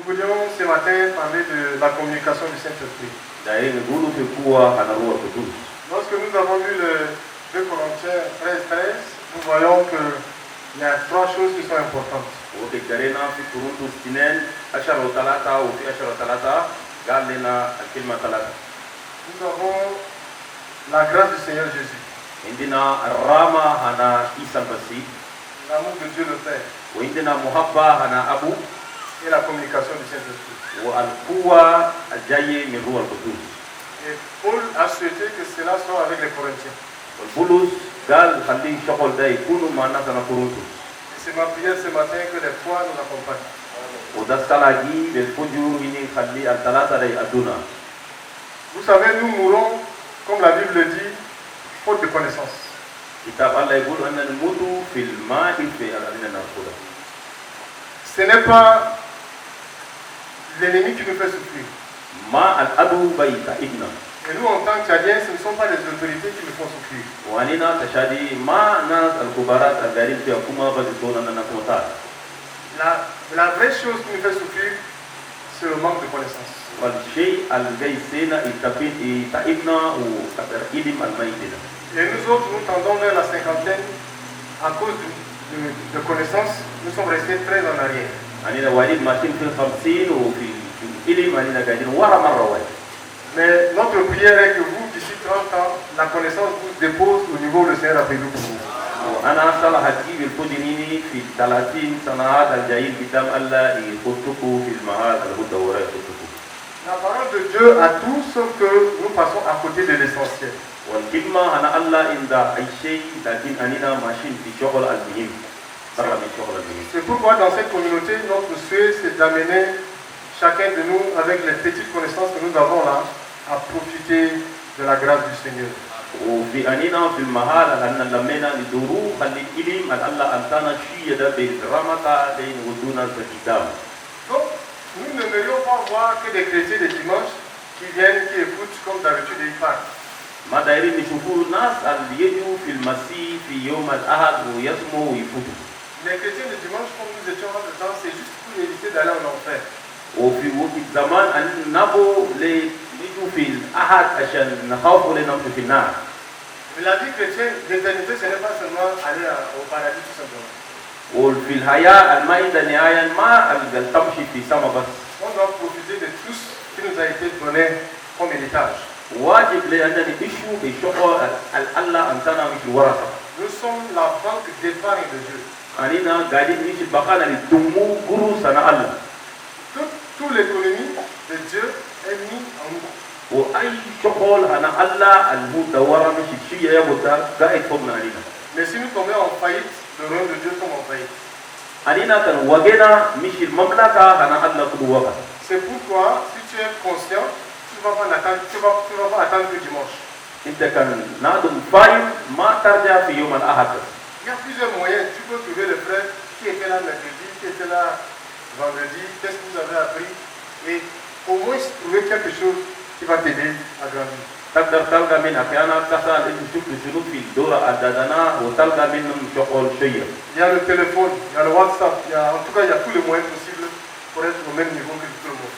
voulions ce matin parler de la communication du Saint-Esprit. Lorsque nous avons lu le 2 Corinthiens 13, nous voyons qu'il y a 3 choses qui sont importantes. Nous avons la grâce du Seigneur Jésus, l'amour de Dieu le Père et la communication du Saint-Esprit. Et Paul a souhaité que cela soit avec les Corinthiens. Et c'est ma prière ce matin que les foi nous accompagnent. Vous savez, nous mourons, comme la Bible le dit, faute de connaissance. Ce n'est pas l'ennemi qui nous fait souffrir. Et nous, en tant qu'Italiens, ce ne sont pas les autorités qui nous font souffrir. La vraie chose qui nous fait souffrir, c'est le manque de connaissance. Et nous autres, nous tendons vers la cinquantaine à cause de connaissances, nous sommes restés très en arrière. Mais notre prière est que vous, d'ici 30 ans, la connaissance vous dépose au niveau où le Seigneur a prévu pour vous. La parole de Dieu a tout, sauf que nous passons à côté de l'essentiel. C'est pourquoi dans cette communauté, notre souhait, c'est d'amener chacun de nous, avec les petites connaissances que nous avons là, à profiter de la grâce du Seigneur. Donc, nous n'aimerions pas voir que des chrétiens de dimanche qui viennent, qui écoutent comme d'habitude et ils partent. Les chrétiens de dimanche, comme nous étions dans le temps, c'est juste pour éviter d'aller en enfer. Mais la vie chrétienne d'éternité, ce n'est pas seulement aller au paradis tout simplement. On doit profiter de tout ce qui nous a été donné comme héritage. Nous sommes la banque d'épargne de Dieu. Toute l'économie de Dieu est mise en nous. Mais si nous tombons en faillite, le royaume de Dieu tombe en faillite. C'est pourquoi, si tu es conscient, tu ne vas pas attendre que dimanche. Il y a plusieurs moyens. Tu peux trouver le frère qui était là mercredi, qui était là vendredi, qu'est-ce que vous avez appris, et au moins trouver quelque chose qui va t'aider à grandir. Il y a le téléphone, il y a le WhatsApp, en tout cas il y a tous les moyens possibles pour être au même niveau que tout le monde.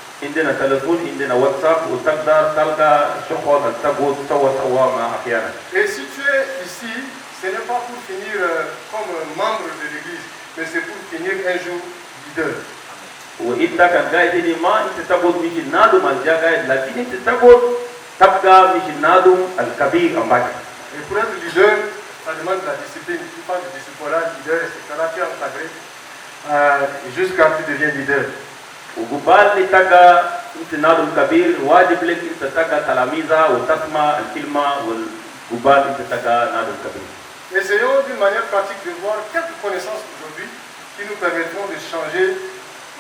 Et si tu es ici, ce n'est pas pour finir comme membre de l'église, mais c'est pour finir un jour leader. Et pour être leader, ça demande de la discipline. Tu parles de discipline, leader, etc. Tu es encadré jusqu'à ce que tu deviens leader. Essayons d'une manière pratique de voir quelques connaissances aujourd'hui qui nous permettront de changer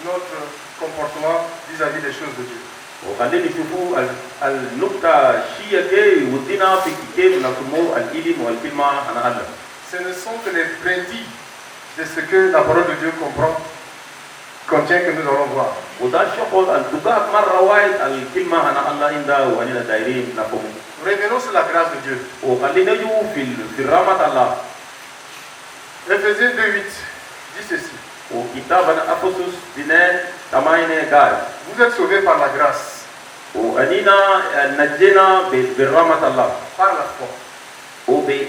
notre comportement vis-à-vis des choses de Dieu. Ce ne sont que les brindilles de ce que la parole de Dieu contient que nous allons voir. Revenons sur la grâce de Dieu. Éphésiens 2:8 dit ceci. Vous êtes sauvés par la grâce, par la foi. Et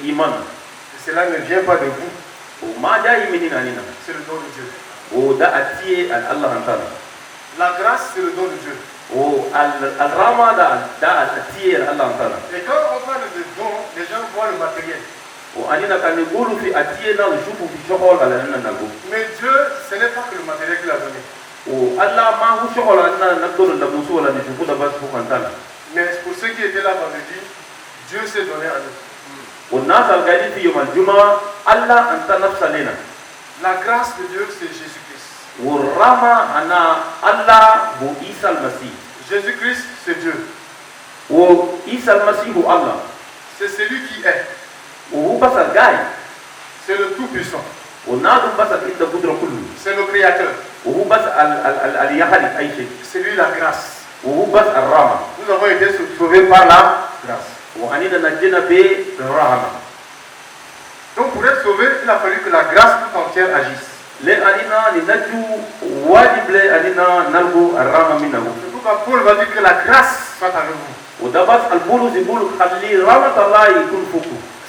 cela ne vient pas de vous, c'est le don de Dieu. La grâce, c'est le don de Dieu. Et quand on parle de don, les gens voient le matériel. Mais Dieu, ce n'est pas que le matériel qu'il a donné. Mais pour ceux qui étaient là vendredi, Dieu s'est donné à nous. La grâce de Dieu, c'est Jésus-Christ. Jésus-Christ, c'est Dieu. C'est celui qui est. C'est le Tout-Puissant. C'est le Créateur. C'est lui la grâce. Nous avons été sauvés par la grâce. Donc pour être sauvé, il a fallu que la grâce tout entière agisse. C'est pourquoi Paul va dire que la grâce soit avec vous.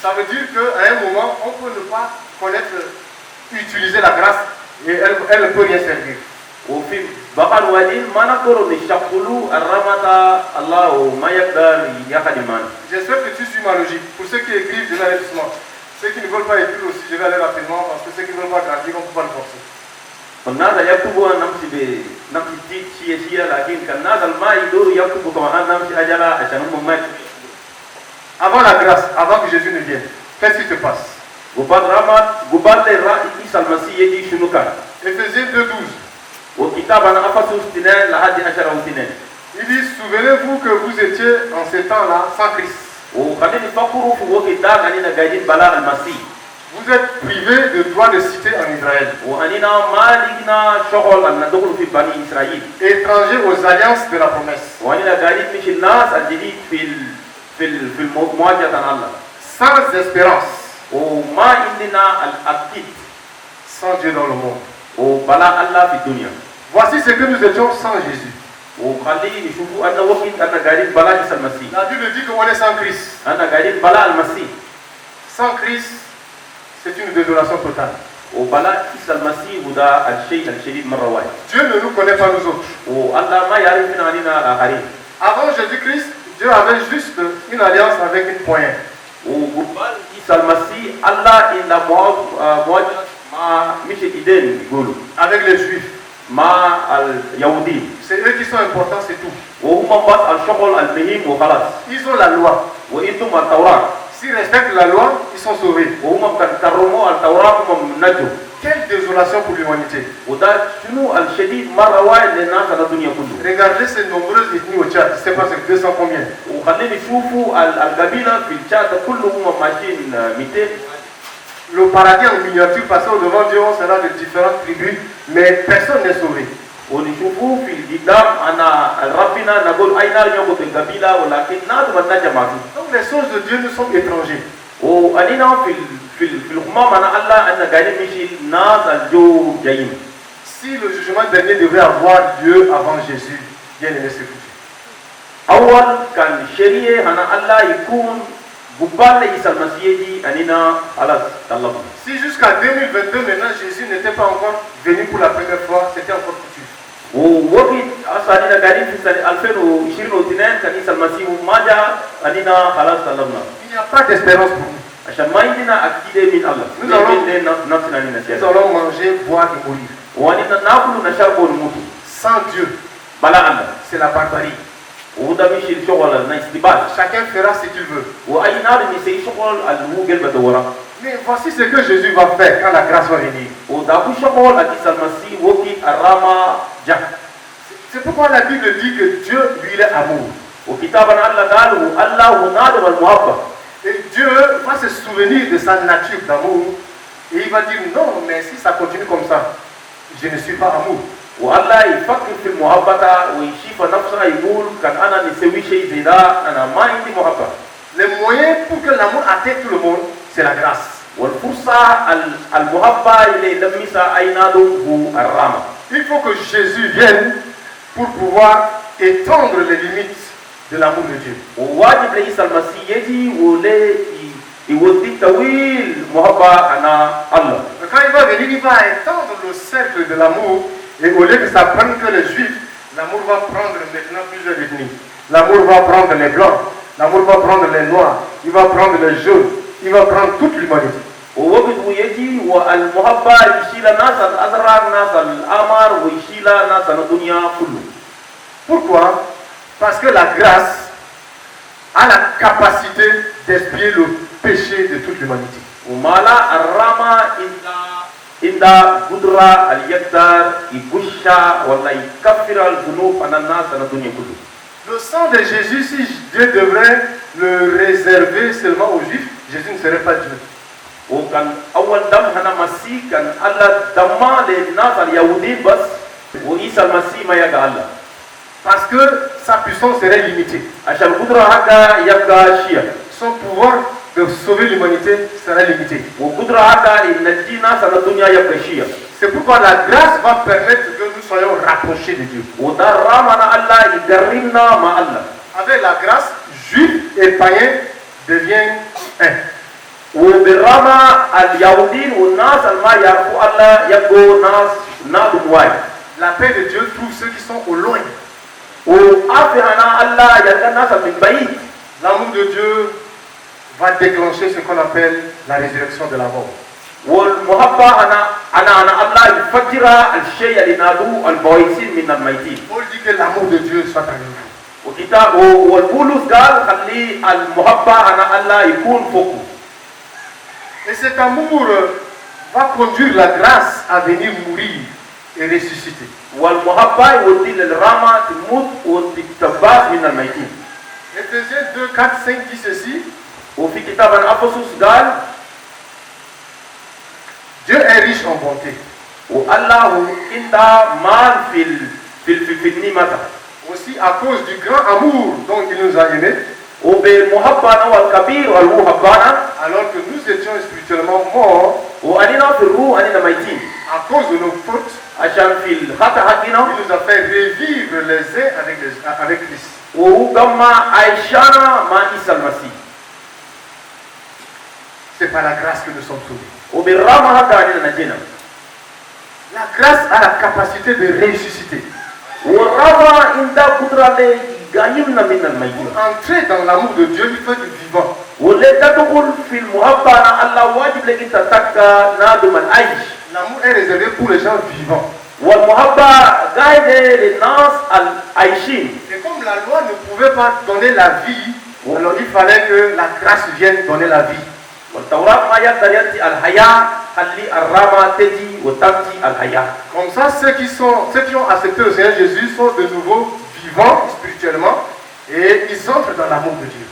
Ça veut dire qu'à un moment, on ne peut ne pas connaître, utiliser la grâce et elle ne peut rien servir. J'espère que tu suis ma logique. Pour ceux qui écrivent, je vais aller doucement. Ceux qui ne veulent pas écrire aussi, je vais aller rapidement parce que ceux qui ne veulent pas grandir, on ne peut pas le forcer. Avant la grâce, avant que Jésus ne vienne, qu'est-ce qui se passe? Éphésiens 2:12. Il dit, souvenez-vous que vous étiez en ces temps-là sans Christ. Vous êtes privés de droit de cité en Israël. Étrangers aux alliances de la promesse. Sans espérance. Sans Dieu dans le monde. Voici ce que nous étions sans Jésus. La Bible dit qu'on est sans Christ. Sans Christ, c'est une désolation totale. Dieu ne nous connaît pas nous autres. Avant Jésus-Christ, Dieu avait juste une alliance avec une poignée. Avec les Juifs. C'est eux qui sont importants, c'est tout. Ils ont la loi. S'ils respectent la loi, ils sont sauvés. Quelle désolation pour l'humanité. Regardez ces nombreuses ethnies au Tchad, je ne sais pas c'est 200 combien. Le paradis en miniature, parce qu'au devant Dieu, on sera de différentes tribus, mais personne n'est sauvé. Donc les choses de Dieu nous sont étrangers. Si le jugement dernier devait avoir lieu avant Jésus, bien aimé c'est foutu. Si jusqu'à 2022 maintenant Jésus n'était pas encore venu pour la première fois, c'était encore foutu. Il n'y a pas d'espérance pour nous. Nous allons manger, boire et mourir. Sans Dieu, c'est la barbarie. Chacun fera ce qu'il veut. Mais voici ce que Jésus va faire quand la grâce va venir. C'est pourquoi la Bible dit que Dieu, lui, il est amour. Et Dieu va se souvenir de sa nature d'amour. Et il va dire non, mais si ça continue comme ça, je ne suis pas amour. Les moyens pour que l'amour atteigne tout le monde, c'est la grâce. Il faut que Jésus vienne pour pouvoir étendre les limites de l'amour de Dieu. Quand il va venir, il va étendre le cercle de l'amour, et au lieu que ça prenne que les juifs, l'amour va prendre maintenant plusieurs ethnies. L'amour va prendre les blancs, l'amour va prendre les noirs, il va prendre les jaunes, il va prendre toute l'humanité. Pourquoi? Parce que la grâce a la capacité d'expier le péché de toute l'humanité. Le sang de Jésus, si Dieu devrait le réserver seulement aux Juifs, Jésus ne serait pas Dieu. Parce que sa puissance serait limitée. Son pouvoir de sauver l'humanité serait limité. C'est pourquoi la grâce va permettre que nous soyons rapprochés de Dieu. Avec la grâce, juifs et païens deviennent un. La paix de Dieu trouve ceux qui sont au loin. L'amour de Dieu va déclencher ce qu'on appelle la résurrection de la mort. Paul dit que l'amour de Dieu soit en nous. Et cet amour va conduire la grâce à venir mourir et ressusciter. Éphésiens 2, 4, 5 dit ceci. Dieu est riche en bonté. Aussi à cause du grand amour dont il nous a aimés, alors que nous étions spirituellement morts à cause de nos fautes, il nous a fait revivre les uns avec Christ. C'est par la grâce que nous sommes sauvés. La grâce a la capacité de ressusciter. Pour entrer dans l'amour de Dieu, il faut être vivant. L'amour est réservé pour les gens vivants. Et comme la loi ne pouvait pas donner la vie, alors il fallait que la grâce vienne donner la vie. Comme ça, ceux qui ont accepté le Seigneur Jésus sont de nouveau vivants spirituellement et ils entrent dans l'amour de Dieu.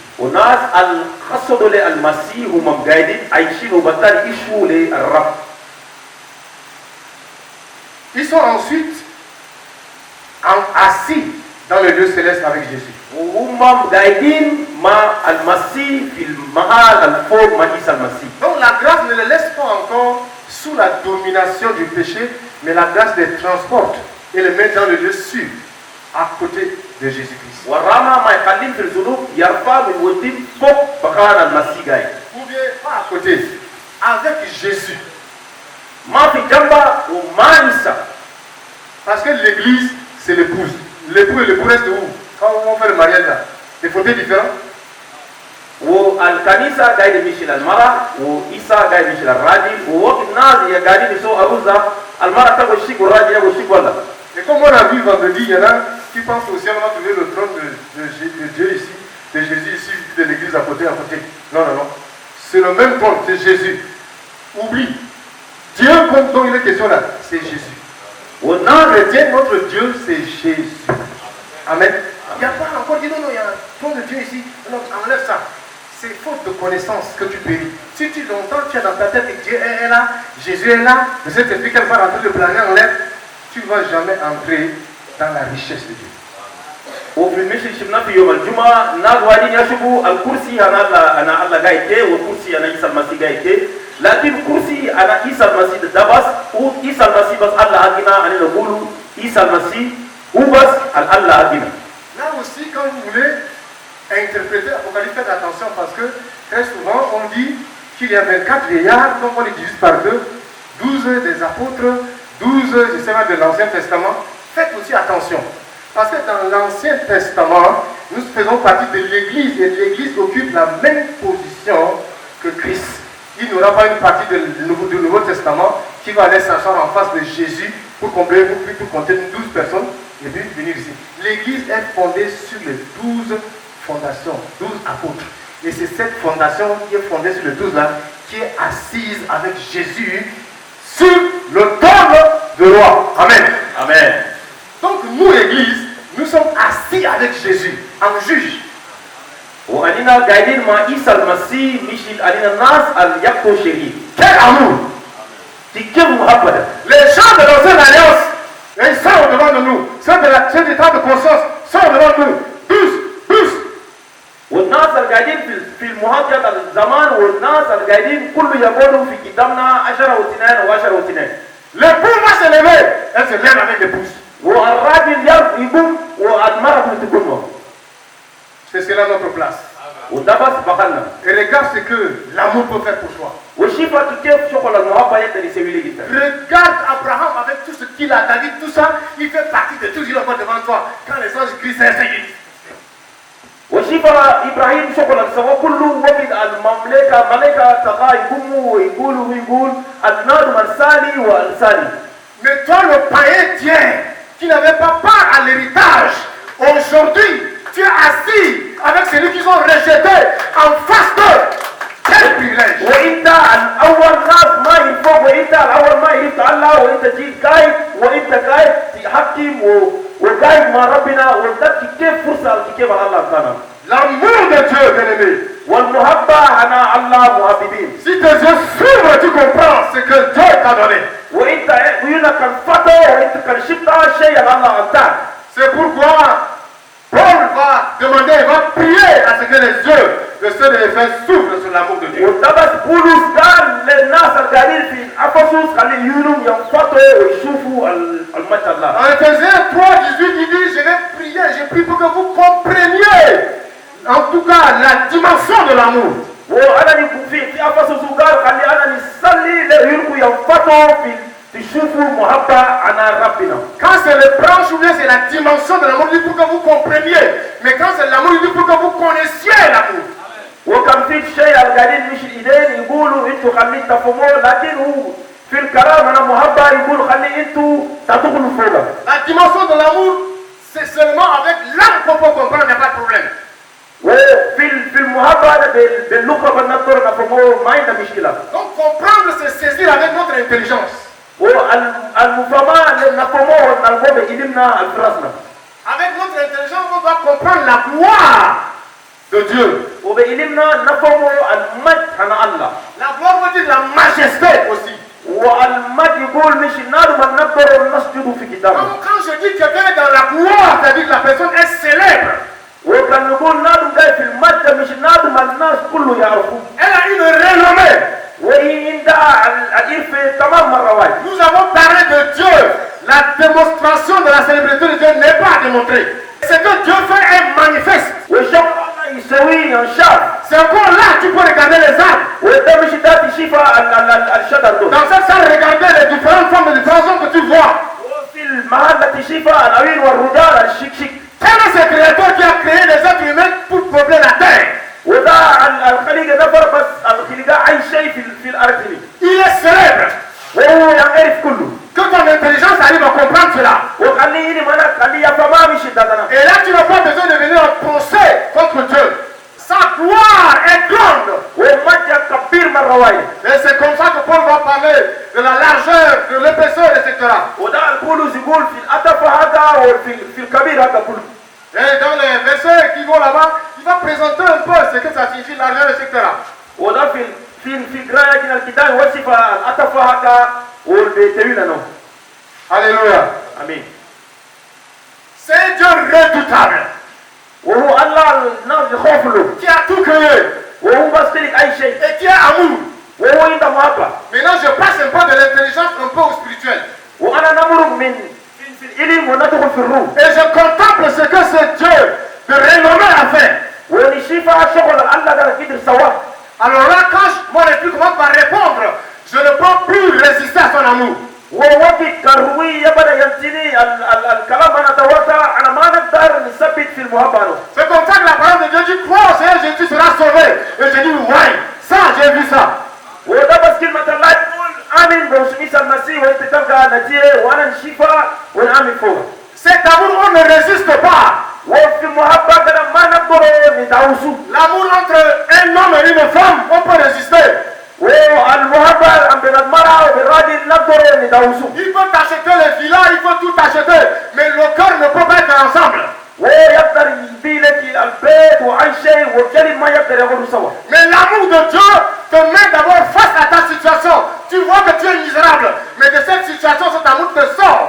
Ils sont ensuite assis dans le lieu céleste avec Jésus. Donc la grâce ne les laisse pas encore sous la domination du péché, mais la grâce les transporte et les met dans le lieu sûr, à côté de Jésus-Christ. Ou bien pas à côté, avec Jésus. Parce que l'église, c'est l'épouse. L'époux et l'époux restent où? Quand on fait le mariage là, des fauteuils différents. Et comme on a vu vendredi, il y en a qui pensent aussi on va trouver le trône de Dieu ici, de Jésus ici, de l'église à côté, à côté. Non, non, non. C'est le même trône, c'est Jésus. Oublie. Dieu dont il est question là, c'est Jésus. On en retient notre Dieu, c'est Jésus. Amen. Il n'y a pas encore dit non, il y a un trône de Dieu ici. Non, enlève ça. C'est faute de connaissance que tu péris. Si tu l'entends, tu as dans ta tête que Dieu est là, Jésus est là, le Saint-Esprit qu'elle va rentrer de planer en l'air, tu ne vas jamais entrer dans la richesse de Dieu. وفي المشي شفنا في يوم الجمعة ناس واحدين يشوفوا الكرسي أنا الله جايته والكرسي أنا عيسى المسيح جايته لكن كرسي أنا عيسى المسيح دبس وعيسى المسيح بس الله أجينا أنا نقول عيسى المسيح هو بس الله أجينا. Là aussi, quand vous voulez interpréter Apocalypse, faites attention parce que très souvent on dit qu'il y a 24 vieillards, donc on les divise par deux, 12 des apôtres, 12 je sais pas, de l'Ancien Testament. Faites aussi attention. Parce que dans l'Ancien Testament, nous faisons partie de l'Église et l'Église occupe la même position que Christ. Il n'y aura pas une partie du Nouveau Testament qui va aller s'asseoir en face de Jésus pour combler, pour compter 12 personnes et puis venir ici. L'Église est fondée sur les 12 fondations, 12 apôtres. Et c'est cette fondation qui est fondée sur les 12 là, qui est assise avec Jésus sur le trône de roi. Amen. Amen. Donc nous, l'Église, nous sommes assis avec Jésus en juge. وأننا قاعدين مع عيسى المسيح مش أننا الناس اللي يقتلوا شريك. Quel amour! كيف محبة. Les gens de l'ancienne alliance, ils sont devant de nous. Ceux du temps de conscience sont devant nous. Tous. والناس اللي قاعدين في المهاجرة الزمان والناس اللي قاعدين كله يقولوا في قدامنا 10 و2 و10 و2. L'époux va se lever. Elle se lève avec l'épouse. والراجل يقوم والمرأة بتقوم. C'est cela notre place. ودبس بخلنا. Et regarde ce que l'amour peut faire pour toi. وشوف كيف شغل المحبة يقدر يسوي لي جدا. Regarde Abraham avec tout ce qu'il a, David, tout ça, il fait partie de tout, il est devant toi. Quand les anges crient, c'est Seigneur. وشوف ابراهيم شغل سوى كله وقت المملكه ملكه تقا يقوموا ويقول النار مرسالي والسالي. Mais toi, le païen tien, qui n'avait pas part à l'héritage, aujourd'hui, tu es assis avec celui qu'ils ont rejeté en face d'eux. Quel privilège! وانت الاول ناس ما ينفوق وانت الاول ما يريد الله وانت جيت قايد وانت قايد تحكم وقايد مع ربنا وانت كيف فرصه كيف الله كان. L'amour de Dieu, bien-aimé. والمحبه انا الله محببين. Si tes yeux s'ouvrent, tu comprends ce que Dieu t'a donné. وانت عيونك كان فتح وانت كان شفت شيء الله انتهى. C'est pourquoi Paul va demander, il va prier à ce que les yeux de ceux de l'Éphèse s'ouvrent sur l'amour de Dieu. ودبس بولس قال للناس القاعدين في افسس خلي عيونهم ينفتحوا ويشوفوا المجد الله. En Éphésiens 3:18, il dit, je vais prier, je prie pour que vous compreniez, en tout cas, la dimension de l'amour. وانا في افسس قال خلي انا نصلي لعيونكم ينفتحوا تشوفوا محبه عن ربنا. Quand c'est le branche ou bien c'est la dimension de l'amour, il dit pour que vous compreniez. Mais quand c'est l'amour, il dit pour que vous connaissiez l'amour. وكان في شيء القاعدين مش الايدين يقولوا انتوا خليه تفهموا لكن هو في الكلام انا محبه يقول خلي انتوا تدخلوا فوق. La dimension de l'amour, c'est seulement avec l'âme qu'on peut comprendre, il n'y a pas de problème. وفي المحبه باللغه بالنظر نفهموا ما عندنا مشكله. Donc comprendre, c'est saisir avec notre intelligence. والمفهمه نفهموه نلقوه بإلمنا الفراسنا. Avec notre intelligence, on doit comprendre la gloire de Dieu. وبإلمنا نفهموا المجد عن الله. La gloire veut dire la majesté aussi. والمجد يقول مش النار ما نقدر نسجد في كتابه. Quand je dis quelqu'un est dans la gloire, c'est-à-dire que la personne est célèbre. وكان نقول نادم جاي في المجد مش نادم الناس كله يعرفوه. Elle a une renommée. وهي عندها الإرث تمام مرة واحدة. Nous avons parlé de Dieu. La démonstration de la célébrité de Dieu n'est pas démontrée. Ce que Dieu fait est manifeste. والشغل الله يسويه ينشاف. C'est encore là que tu peux regarder les arbres. وده مش ده تشوف الشجر ده. Dans cette salle, regardez les différentes formes, les différents hommes que tu vois. وفي المحل تشوف الأوين والرجال الشيك. Quel est ce créateur qui a créé les êtres humains pour peupler la terre? وده الخليقة نفر بس الخليقة أي شيء في الأرض. Il est célèbre. وهو يعرف كله. Que ton intelligence arrive à comprendre cela. وخليني ما خليه يفهم مش ده. Et là, tu n'as pas besoin de venir en procès contre Dieu. Sa gloire est grande. ومجد كبير مرة واحدة. Et c'est comme ça que Paul va parler de la largeur, de l'épaisseur, etc. وده بولس يقول في الأطف هذا وفي الكبير هذا كله. Et dans les versets qui vont là-bas, il va présenter un peu ce que ça signifie largeur, etc. وده في قراءة من الكتاب وصف الأطف هذا والبيتوين نو. Alléluia. آمين. C'est Dieu redoutable. وهو الله الناس يخاف له. Qui a tout créé. وهو بس تلك أي شيء. Et qui est amour. Maintenant, je passe un peu de l'intelligence un peu au spirituel. Et je contemple ce que ce Dieu de renommée a fait. Alors là, quand mon esprit commence par répondre, je ne peux plus résister à son amour. C'est comme ça que la parole de Dieu dit, crois au Seigneur Jésus, tu seras sauvé. Et je dis, ouais, ça, j'ai vu ça. Cet amour, on ne résiste pas. L'amour entre un homme et une femme, on peut résister. Il peut t'acheter les villas, il peut tout acheter, mais le cœur ne peut pas être ensemble. Mais l'amour de Dieu te met d'abord face à ta situation. Tu vois que tu es misérable, mais de cette situation, cet amour te sort.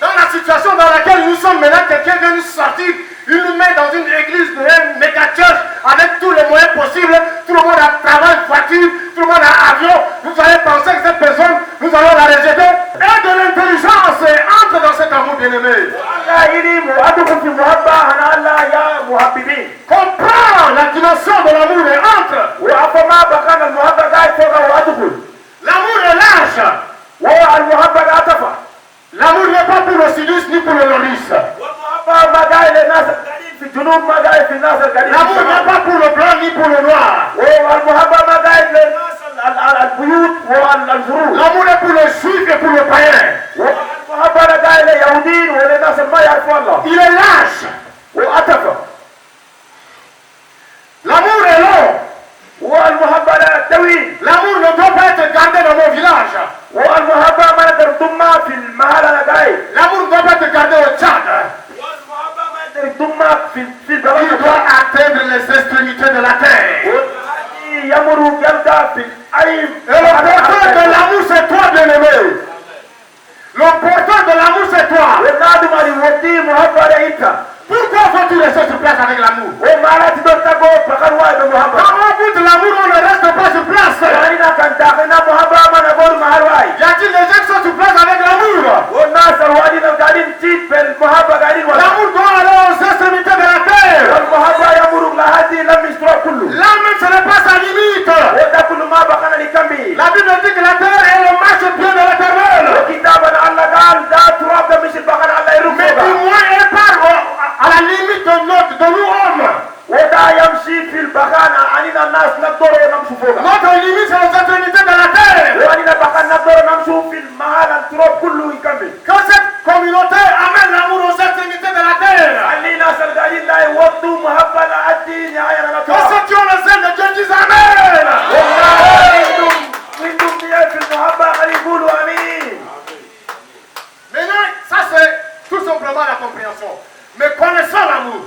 Dans la situation dans laquelle nous sommes maintenant, quelqu'un vient nous sortir, il nous met dans une église, une méga church, avec tous les moyens possibles, tout le monde a travail, voiture, tout le monde a avion, vous allez penser que cette personne, nous allons la rejeter. Et de l'intelligence entre dans cet amour bien-aimé. Comprends la dimension de l'amour et entre. L'amour est large. L'amour n'est pas pour le sudiste ni pour le nordiste. L'amour n'est pas pour le blanc ni pour le noir. L'amour est pour le juif et pour le païen. Il est lâche. L'amour est long. L'amour ne doit pas être gardé dans mon village. L'amour ne doit pas être gardé au Tchad. Il doit atteindre les extrémités de la terre. Et le porteur de l'amour, c'est toi, bien-aimé. Le porteur de l'amour, c'est toi. Pourquoi faut-il rester sur place avec l'amour? Quand on goûte l'amour, on ne reste pas sur place. Y a-t-il des gens qui sont sur place avec l'amour? L'amour doit aller aux extrémités de la terre. Là même, ce n'est pas sa limite. La Bible dit que la terre est le marchepied de l'Éternel. Mais du moins, elle part à la limite de nous hommes. Notre limite, c'est les extrémités de la terre. Que cette communauté amène l'amour aux extrémités de la terre. Que ceux qui ont le zèle de Dieu disent Amen. Maintenant, ça c'est tout simplement la compréhension. Mais connaissons l'amour.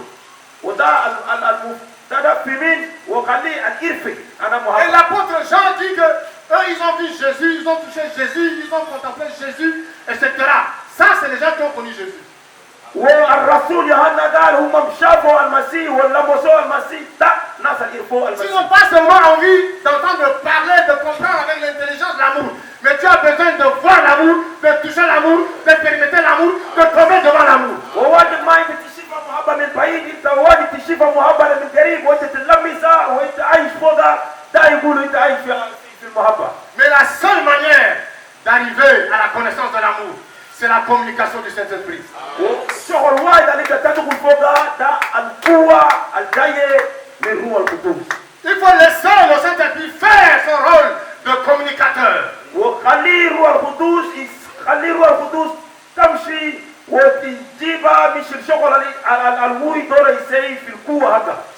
Et l'apôtre Jean dit que eux, ils ont vu Jésus, ils ont touché Jésus, ils ont contemplé Jésus, etc. Ça, c'est les gens qui ont connu Jésus. Ils n'ont pas seulement envie d'entendre parler, de comprendre avec l'intelligence l'amour, mais tu as besoin de voir l'amour, de toucher l'amour, d'expérimenter l'amour, de tomber devant l'amour. Mais la seule manière d'arriver à la connaissance de l'amour, c'est la communication du Saint-Esprit. Il faut laisser le Saint-Esprit faire son rôle de communicateur.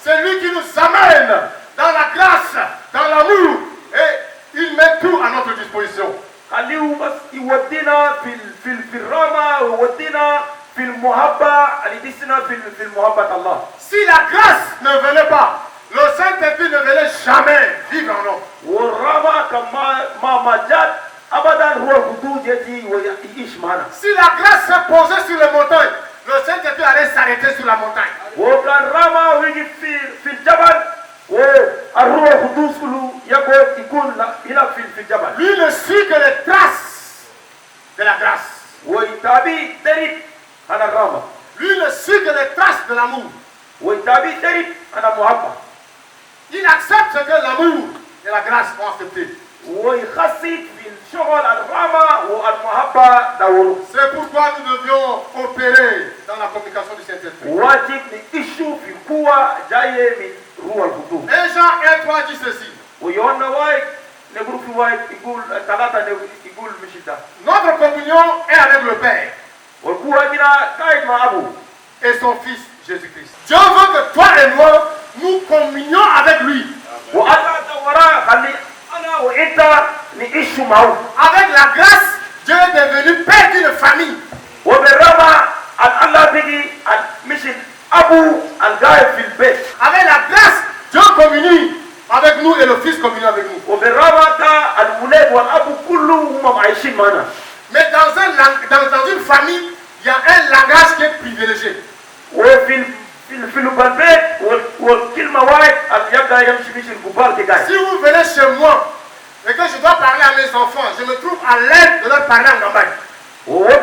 C'est lui qui nous amène dans la grâce, dans l'amour, et il met tout à notre disposition. Si la grâce ne venait pas, le Saint-Esprit ne venait jamais vivre en nous. Si la grâce s'est posée sur les montagnes, le Saint-Esprit allait s'arrêter sur la montagne. وكان راما ويجي في الجبل والروح القدس كله يكون هناك في الجبل. Lui ne suit que les traces de la grâce. ويتابع دريد على الراما. Lui ne suit que les traces de l'amour. ويتابع دريد على المحبة. Il accepte ce que l'amour et la grâce ont accepté. ويخصص في الشغل الراما والمحبة دورو. C'est pourquoi nous devions opérer dans la communication du Saint-Esprit. واجب نعيشوا في القوة جاية من روح القدس. Et Jean 1:3 dit ceci. ويوحنا واحد نقول في واحد يقول ثلاثة يقول مش ده. Notre communion est avec le Père والقوة هنا قاعد مع أبو. et son Fils Jésus-Christ. Dieu veut que toi et moi nous communions avec lui. وأنا دورا خلي أنا وأنت نعيش معه. Avec la grâce, Dieu est devenu père d'une famille. وبالرغم أن الله بيجي مش أبو القاعد في البيت. Avec la grâce, Dieu communie avec nous et le Fils communie avec nous. وبالرغم الولاد والأب كلهم هم عايشين معنا. Mais dans une famille, il y a un langage qui est privilégié. وفي البيت والكلمة واحد يبدأ يمشي مش الكبار كده. Si vous venez chez moi et que je dois parler à mes enfants, je me trouve à l'aise de leur parler en gambaye. ووقت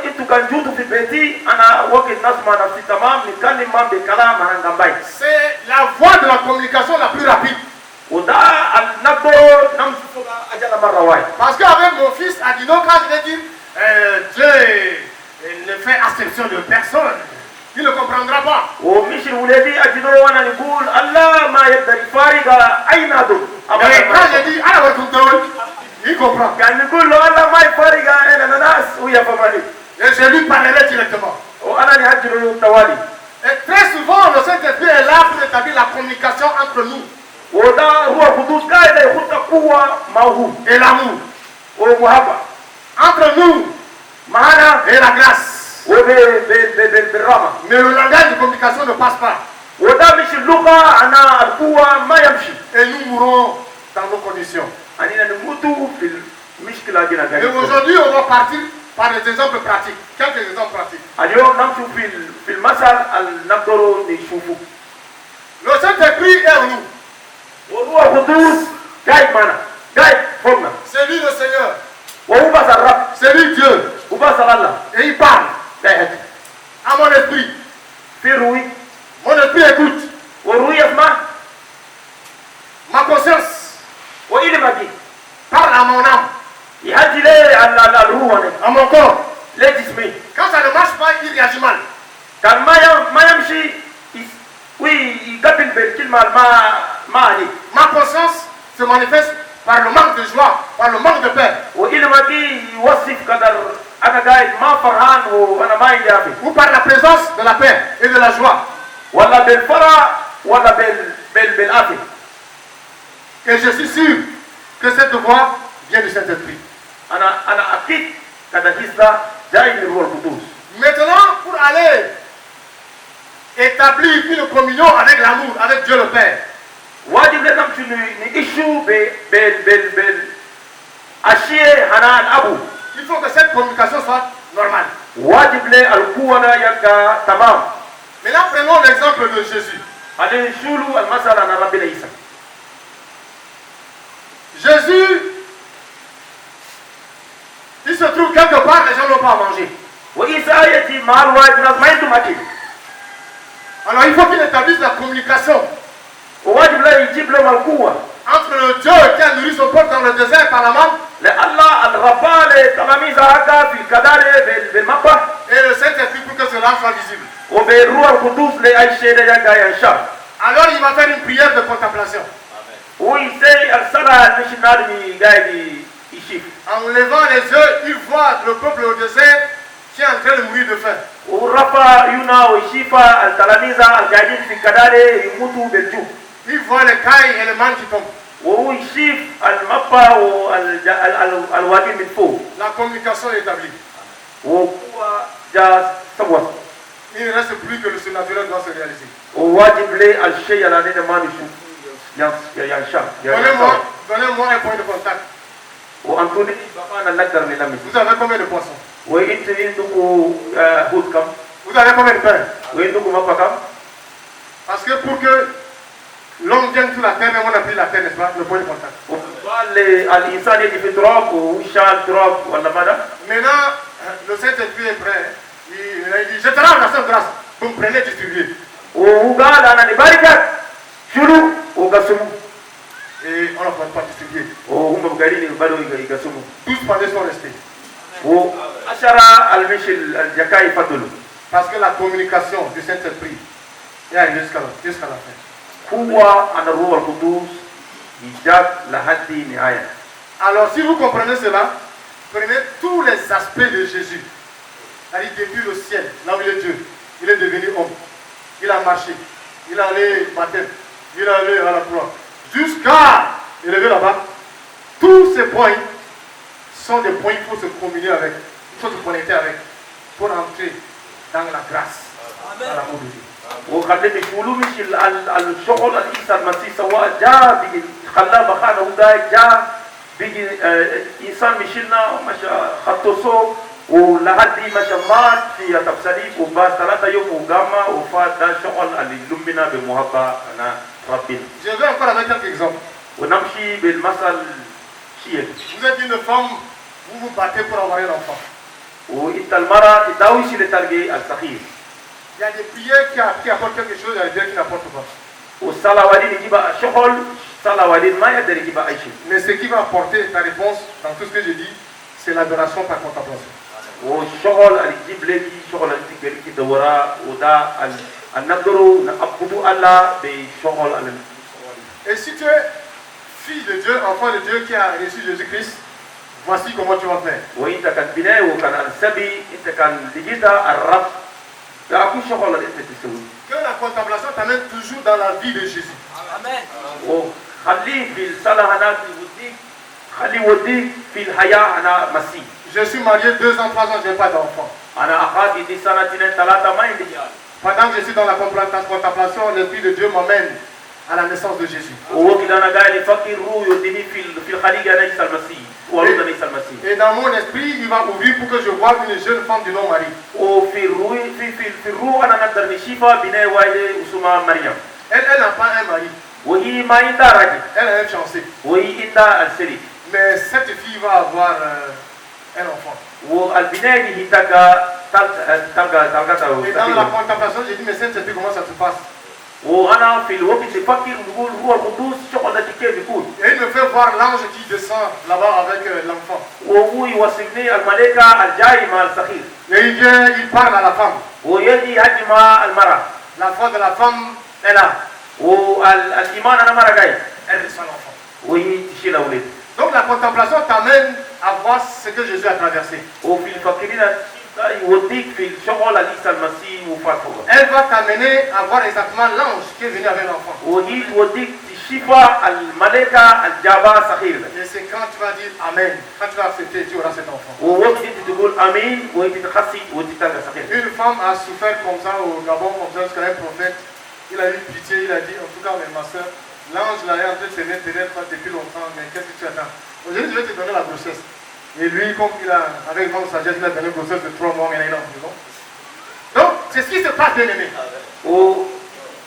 انتوا كان جوتوا في بيتي انا وقت نسمع نفسي تمام نتكلم معاهم بكلام عن جنبي. C'est la voie de la communication la plus rapide. وده نقدر نمسك اجل مره واحده. Parce qu'avec mon fils Adino, quand je vais dire Dieu ne fait acception de personne, il ne comprendra pas. ومش الولادي اجنو وانا نقول الله ما يقدر يفارق اي نادو. Quand je dis انا وركم دول, il comprend. كان نقول له الله ما يفارق انا ناس ويا فمالي. Et je lui parlerai directement. وانا نهجر التوالي. Et très souvent, le Saint-Esprit est là pour établir la communication entre nous. وده روح القدس قاعد يخط قوه معه Et l'amour. ومحبه. Entre nous معنا et la grâce. بالرغم. Mais le langage de communication ne passe pas. وده مش اللغه انا القوه ما يمشي. Et nous mourrons dans nos conditions. أننا نموت في المشكلة دي. Et aujourd'hui, on va partir par des exemples pratiques. Quelques exemples pratiques. اليوم نمشي في المثل نقدر نشوفه. Le Saint-Esprit est en nous. والروح القدس قاعد معنا قاعد فوقنا. C'est lui le Seigneur. وهو بس الرب. C'est lui Dieu. وبس الله. Et il parle قاعد. à mon esprit. في روحي. Mon esprit écoute. والروح يسمع. Ma conscience وإلي ما جي. parle à mon âme. يهدي لي الروح à mon corps. ليه جسمي. Quand ça ne marche pas, il réagit mal. كان ما يمشي ويقبل بالكلمة ما عليه. Ma conscience se manifeste par le manque de joie, par le manque de paix. وإلي ما جي يوصف قدر أنا قاعد ما فرحان وأنا ما عندي أبي. Ou par la présence de la paix et de la joie. ولا بالفرح ولا بالعافية. Et je suis sûr que cette voix vient du Saint-Esprit. أنا أكيد كذا كذا جاي من الروح القدس. Maintenant, pour aller établir une communion avec l'amour, avec Dieu le Père, واجب لنا نعيشوا بالأشياء حنان أبو. il faut que cette communication soit normale. واجب للقوة يبقى تمام. Maintenant, prenons l'exemple de Jésus. خلينا نشوفوا المثل عن ربنا عيسى. Jésus, il se trouve quelque part, les gens n'ont pas à manger. وعيسى يأتي مع الواحد ناس ما عندهم أكل. Alors il faut qu'il établisse la communication وواجب له يجيب لهم القوة. entre le Dieu qui a nourri son peuple dans le désert par la manne لله الربا لتلاميذ هكا في الكداري بالمطبخ. et le Saint-Esprit pour que cela soit visible. وبالروح القدس لأي شيء يبقى ينشر. Alors il va faire une prière de contemplation. ويسي الصلاة مش نادمي قاعد يشيف. En levant les yeux, il voit le peuple au désert qui est en train de mourir de faim. ورفع يونا ويشيفا التلاميذ القاعدين في الكداري يموتوا بالجوع. Il voit les cailles et les mannes qui tombent. وهو يشيف المبا والوادي من فوق. La communication est établie. وهو جا سوا. Il ne reste plus que le surnaturel doit se réaliser. وواجب لي الشيء اللي ما نشوف ينشر. Donnez-moi un point de contact. وأنتوني بقى نقدر نلمس. Vous avez combien de poissons? وإنت عندكم هود كم؟ Vous avez combien de pains? ويندكم أبقى Parce que pour que l'homme vienne sur la terre, même on a pris la terre, n'est-ce pas? Le point de contact. الإنسان يجي في تراب ويشال تراب ولا ماذا؟ Maintenant, le Saint-Esprit est prêt. Il dit, je te rends la sainte grâce. Vous me prenez, distribuez. وقال أنا نباركك شنو وقسموا Et on ne peut pas distribuer. وهم قاعدين يبدوا يقسموا 12 pandés sont restés. وعشرة المشي الجكاي يفضلوا Parce que la communication du Saint-Esprit est arrivée jusqu'à la fin. هو أن الروح القدس يجاب لحد نهاية. Alors, si vous comprenez cela, prenez tous les aspects de Jésus. C'est-à-dire depuis le ciel, là où il est Dieu, il est devenu homme. Il a marché, il est allé baptême, il est allé à la croix. Jusqu'à élever là-bas, tous ces points sont des points qu'il faut se communier avec, il faut se connecter avec, pour entrer dans la grâce, dans l'amour de Dieu. وخليني يقولوا مش الشغل الإنسان المسيح سواء جاء بيجي خلاه بخانه وده جاء بيجي إنسان مشينا مش خطوسه ولحد مش مات في تفسير وبس 3 يوم وقام وفات ده شغل اللي لمنا بمحبة أنا ربنا. Je vais encore avec quelques exemples. ونمشي بالمثل شيء. Vous êtes une femme, vous vous battez pour avoir un enfant. وإنت المرأة تداوي شيء لتلقي الصغير. Il y a des prières qui apportent quelque chose, il y a des prières qui n'apportent pas. والصلوات يجيب شغل صلوات ما يقدر يجيب أي شيء. Mais ce qui va apporter ta réponse dans tout ce que je dis, c'est l'adoration par contemplation. والشغل اللي يجيب لك شغل اللي تقدر تدورها وده النقدروا نعبدوا الله بشغل. Et si tu es fille de Dieu, enfant de Dieu qui a reçu Jésus-Christ, voici comment tu vas faire. وانت كان بناء وكان السبي انت كان لقيت الرب تعرفوا شغل اللي انت تسويه. Que la contemplation t'amène toujours dans la vie de Jésus. Amen. وخليه في الصلاة هناك يوديك خليه يوديك في الحياة أنا مسيح. Je suis marié 2 ans, 3 ans, je n'ai pas d'enfant. أنا أخذت دي سنتين 3 ما عندي. Pendant que je suis dans la contemplation, l'Esprit de Dieu m'amène à la naissance de Jésus. ووقت أنا قاعد أفكر روح يوديني في الخليقة نيس المسيح ولد نيس المسيح. Et dans mon esprit, il va ouvrir pour que je voie une jeune femme du nom Marie. وفي الروح في الروح أنا نقدر نشوفها بناء واحدة اسمها مريم. Elle n'a pas un mari. وهي ما عندها راجل. Elle a un fiancé. وهي عندها الشريك. Mais cette fille va avoir un enfant. والبناء هي تلقى Et dans la contemplation, j'ai dit, mais Saint-Esprit, comment ça se passe? وانا في الوقت بفكر بقول هو القدوس شغل ده كيف بيكون. Et il me fait voir l'ange qui descend là-bas avec l'enfant. وهو يوصفني الملائكة الجاي مع الصغير. Et il vient, il parle à la femme. ويجي يهدي مع المرأة. La foi de la femme est là. والإيمان أنا مرة جاي. Elle reçoit l'enfant. وهي تشيل أولاد. Donc la contemplation t'amène à voir ce que Jésus a traversé. وفي الفكرين يوديك في الشغل عيسى المسيح وفتحه. Elle va t'amener à voir exactement l'ange qui est venu avec l'enfant. وهي توديك تشوف الملائكة الجابة صغير. Et c'est quand tu vas dire Amen, quand tu vas accepter, tu auras cet enfant. ووقت أنت تقول آمين وأنت تخسي وتتلقى صغير. Une femme a souffert comme ça au Gabon, comme ça jusqu'à un prophète. Il a eu pitié, il a dit, en tout cas, mais ma soeur, l'ange là est en train de s'aimer peut-être depuis longtemps, mais qu'est-ce que tu attends? Aujourd'hui, je vais te donner la grossesse. Et lui, comme il a, avec grande sagesse, il a donné une grossesse de 3 mois, mais il est en prison. Donc, c'est ce qui se passe, bien aimé.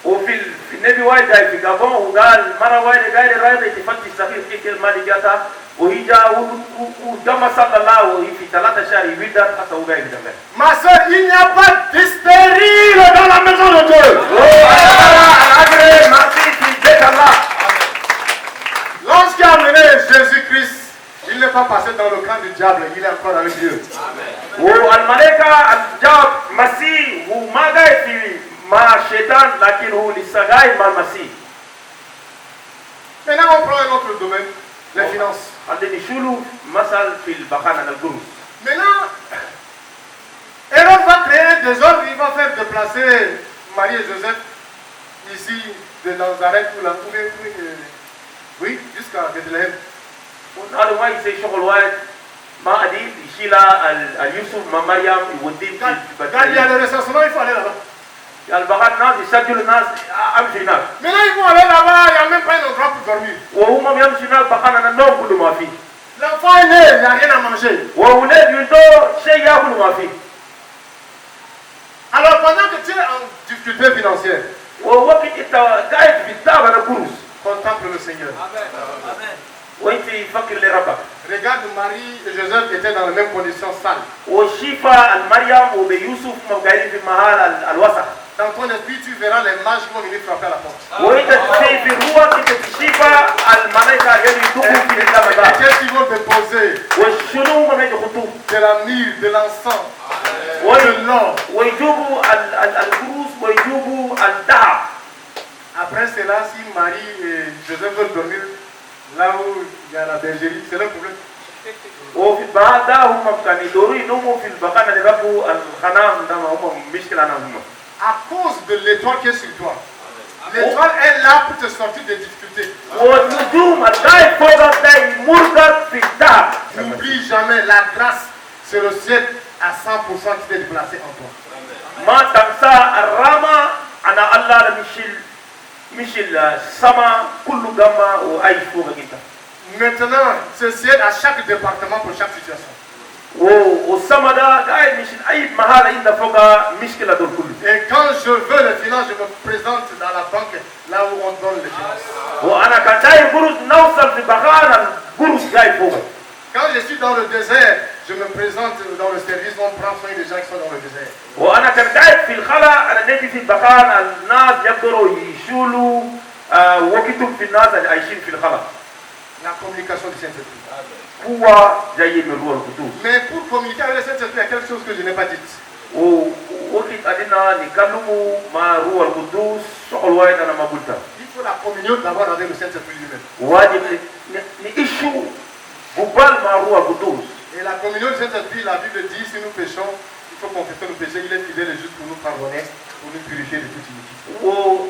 وفي النبي واحد جاي في جابون وقال مرة واحدة قال رايدة تفتش صغير كيف ما لقيتها وهي جاء وجمع صلى الله وهي في 3 شهور يولد حتى هو جاي بدمه. Ma soeur, il n'y a pas de stérile dans la maison de Dieu. L'ange qui a amené Jésus-Christ, il n'est pas passé dans le camp du diable, il est encore avec Dieu. والملائكة الجاب مسيح وما جاي في مع الشيطان لكن هو لسه جاي مع المسيح. Maintenant, on prend un autre domaine, les finances. خليني نشوفوا مثل في البخانة الجروس. Maintenant, Hérode va créer un désordre, il va faire déplacer Marie et Joseph ici de Nazareth ou la oui, jusqu'à Bethléem. هذا ما يصير شغل واحد ما أدري يشيلها اليوسف مع مريم يوديه في Quand il y a le recensement, il faut aller là-bas. البخان الناس يسجلوا الناس أمشي هناك. Maintenant, ils vont aller là-bas, il n'y a même pas un endroit pour dormir. وهم يمشي هناك بخان أنا النوم كله ما فيه. L'enfant est né, il n'y a rien à manger. وأولاد يلدوا شيء يأكلوا ما فيه. Alors pendant que tu es en difficulté financière, ووقت انت قاعد في التعب انا قروس contemple le Seigneur. وانت فكر لربك. Regarde, Marie et Joseph étaient dans les mêmes conditions sales. وشيفا المريم وبيوسف قاعدين في محل الوسخ. Dans ton esprit, tu verras les mages qui vont venir frapper à la porte. وانت في روحك انت تشيفا الملائكه اللي يدخلوا في الباب. Qu'est-ce qu'ils vont te poser? وشنو هم يحطوا؟ De la myrrhe, de l'encens, de l'or. ويجيبوا الفلوس ويجيبوا الذهب. Après cela, si Marie et Joseph veulent dormir là où il y a la bergerie, c'est leur problème. وفي بعد هم كانوا يدوروا ينوموا في البقانه اللي ربوا الخنام ده هم مشكله هم. À cause de l'étoile qui est sur toi. L'étoile est là pour te sortir des difficultés. والنجوم الغايب فوقك ده يمرقك في الذهب. N'oublie jamais la grâce, c'est le ciel à 100% qui t'est déplacé en toi. ما تنسى الرحمه انا الله مش السماء كله جمع واي فوقك انت. Maintenant, ce ciel à chaque département pour chaque situation. والسماء ده قاعد مش اي محل عند فوق مشكله دول كله. Et quand je veux les finances, je me présente dans la banque, là où on donne les finances. وانا كان داير قروض نوصل في بغانا القروض جاي فوق. Quand je suis dans le désert, je me présente dans le service, on prend soin des gens qui sont dans le désert. وانا كان قاعد في الخلا انا نجي في بغانا الناس يقدروا يشولوا وقتهم في الناس اللي عايشين في الخلا. La communication du Saint-Esprit. قوه جايه من روح القدوس. Mais pour communiquer avec le Saint-Esprit, il y a quelque chose que je n'ai pas dit. ووقت أدينا نكلموا مع روح القدوس شغل واحد أنا ما قلتها. Il faut la communion d'abord avec le Saint-Esprit lui-même. واجب نعيشوا قبال مع روح القدوس. Et la communion du Saint-Esprit, la Bible dit, si nous péchons, il faut confesser nos péchés, il est fidèle et juste pour nous pardonner, pour nous purifier de toute iniquité.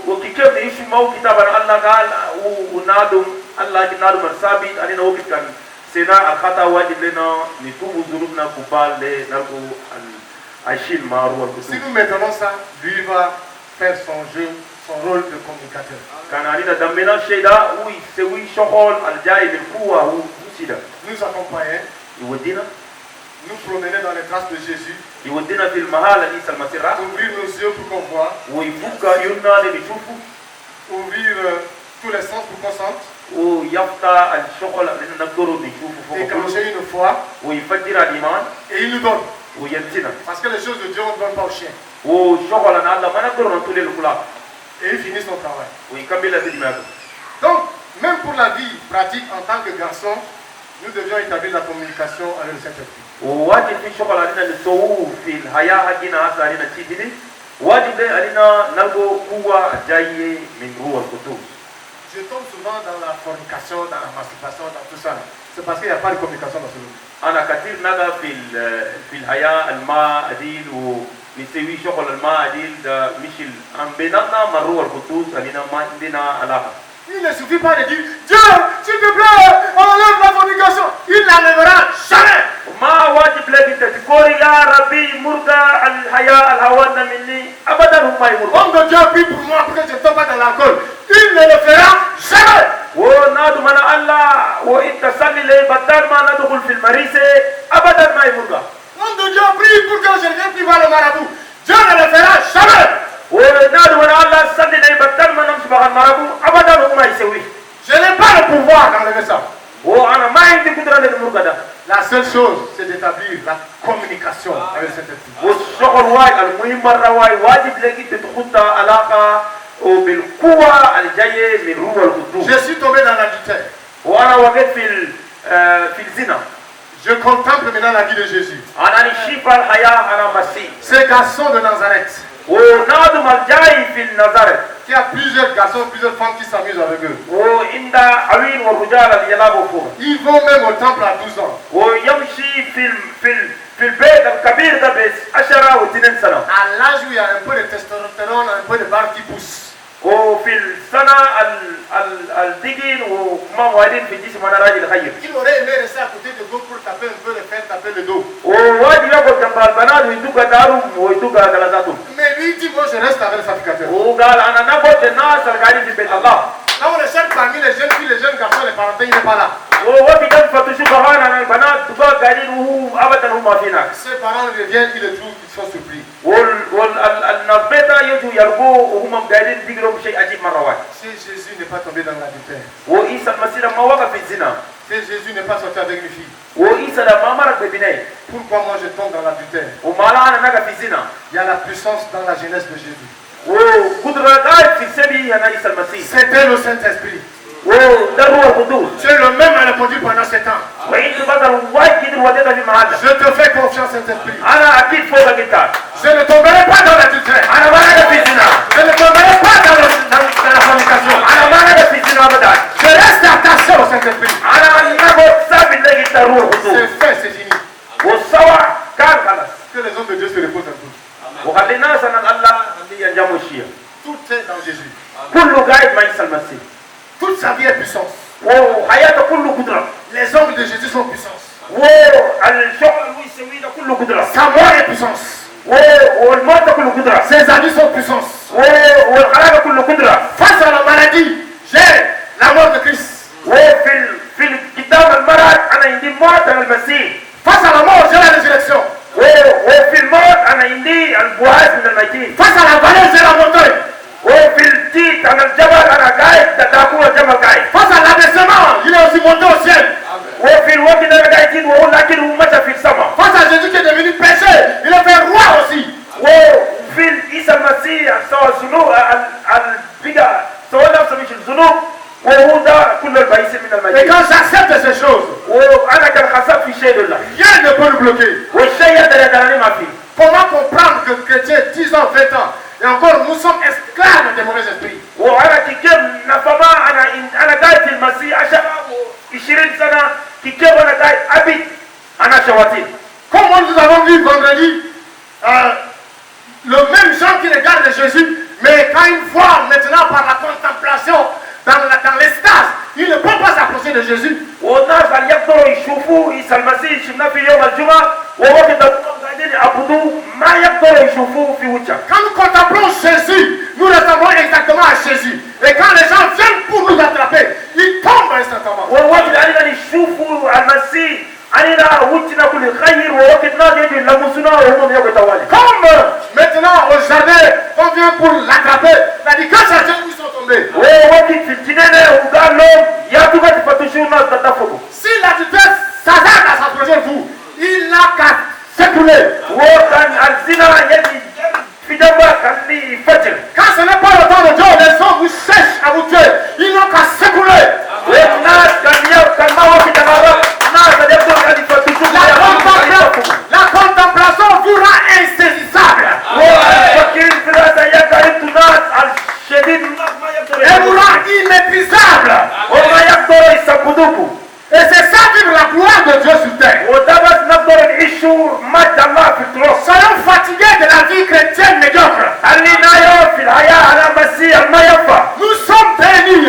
وكيف نعيشوا معه كتابنا الله قال ونادم الله نادم الثابت أننا وقت كان سنا الخطأ واجب لنا نتوب ذنوبنا قبال لنلقو عايشين مع روح القدوس. Si nous maintenons ça, lui va faire son jeu, son rôle de communicateur. كان علينا دمنا الشيء ده ويسوي شغل الجاي بالقوة هو سيدا. Nous accompagner, يودينا nous promener dans les traces de Jésus, يودينا في المحل اللي عيسى المسيح راح ouvrir nos yeux pour qu'on voit, ويفك عيوننا لنشوفه ouvrir tous les sens pour qu'on sente, ويفتح الشغل اللي نقدر نشوفه فوق déclencher une foi, ويفجر الإيمان et il nous donne. وينتنا Parce que les choses de Dieu, on ne donne pas aux chiens. وشغلنا الله ما نقدر نطول الكلاب Et il finit son travail. ويكمل بدماغه. Donc, même pour la vie pratique en tant que garçon, nous devions établir la communication avec le Saint-Esprit. وواجب في شغل علينا نسووه في الحياة حقنا هسه علينا تيجي واجب علينا نلقوا قوة جاية من روح القدوس. Je tombe souvent dans la fornication, dans la masturbation, dans tout ça. C'est parce qu'il n'y a pas de communication dans ce monde. أنا كثير نقع في الحياة الماء أديل ونسوي شغل الماء أديل ده مش عم بيننا مع روح القدوس علينا ما عندنا علاقة. Il ne suffit pas de dire Dieu, s'il te plaît, enlève la fornication. Il n'enlèvera jamais. ما واجب لك أنت تقول يا ربي مرقى الحياة الهوانا مني أبدا هم ما يمرقوا. Homme de Dieu, prie pour moi pour que je ne tombe pas dans l'alcool. Il ne le fera jamais. ونادو من الله وإنت تصلي لي بدل ما ندخل في المريسة أبدا ما يمرقى. Homme de Dieu, prie pour que je ne vienne plus voir le marabout. Dieu ne le fera jamais. ونادو من الله تصلي لي بدل ما نمشي بغى المرابو أبدا هم ما يسوي. Je n'ai pas le pouvoir d'enlever ça. وأنا ما عندي قدرة للمرقى ده. La seule chose, c'est d'établir la communication avec le Saint-Esprit. والشغل واي المهم مرة واجب لك أنت تخط علاقة وبالقوة الجاية من روح القدوس. Je suis tombé dans l'adultère. وأنا وقفت في الزنا. Je contemple maintenant la vie de Jésus. أنا نشوف الحياة أنا مسيح. Ce garçon de Nazareth, ونادم الجاي في النظر. qui a plusieurs garçons, plusieurs femmes qui s'amusent avec eux. وعند عوين والرجال اللي يلعبوا فوق. Ils vont même au temple à 12 ans. ويمشي في البيت الكبير ده بس 10 و2 سنة. À l'âge où il y a un peu de testostérone, un peu de barbe qui pousse. وفي السنة الدقين وما موالين في الجسم أنا راجل خير. Il aurait aimé rester à côté de vous pour taper un peu le fer, taper le dos. وواجب يقعد جنب البنات ويدوق دارهم ويدوق غلطاتهم. Mais lui dit moi je reste avec le sacrificateur. وقال أنا نقعد الناس اللي قاعدين في بيت الله. Là on le cherche parmi les jeunes filles, les jeunes garçons, les parents, il n'est pas là. Ses parents reviennent, ils le trouvent, ils sont surpris. Si Jésus n'est pas tombé dans l'adultère, si Jésus n'est pas sorti avec une fille, pourquoi moi je tombe dans l'adultère? Il y a la puissance dans la jeunesse de Jésus. C'était le Saint-Esprit. Tu es le même à répondu pendant 7 ans. Je te fais confiance, Saint-Esprit. Je ne tomberai pas dans l'adultère. Je ne tomberai pas dans la fornication. Je reste attaché au Saint-Esprit. C'est fait, c'est fini. Que les hommes de Dieu se reposent un peu. Tout est dans Jésus. Toute sa vie est puissance. Les hommes de Jésus sont puissance. Sa mort est puissance. Ses amis sont puissance. Face à la maladie, j'ai la mort de Christ. Face à la mort, j'ai la résurrection. Face à la vallée, j'ai la montagne. Face à l'abaissement, il est aussi monté au ciel. Face à Jésus qui est devenu péché, il est fait roi aussi. Et quand j'accepte ces choses, rien ne peut nous bloquer. Comment comprendre que chrétien 10 ans, 20 ans, et encore nous sommes esclaves des mauvais esprits? Comme nous avons vu vendredi, le même Jean qui regarde Jésus, mais quand il voit maintenant par la contemplation, dans l'extase, il ne peut pas s'approcher de Jésus. Quand nous contemplons Jésus, nous ressemblons exactement à Jésus. Et quand les gens viennent pour nous attraper, ils tombent instantanément. Comme maintenant au jardin, on vient pour l'attraper. Il a dit quand ça vient, où ils sont tombés. Si l'adultère s'hasarde à s'approcher de vous, il n'a qu'à s'écouler. Quand ce n'est pas le temps de Dieu, les hommes vous cherchent à vous tuer. Ils n'ont qu'à s'écouler. La contemplation vous rend insaisissable. Elle vous rend imméprisable. Et c'est ça vivre la gloire de Dieu sur terre. Soyons fatigués de la vie chrétienne médiocre. Nous sommes bénis.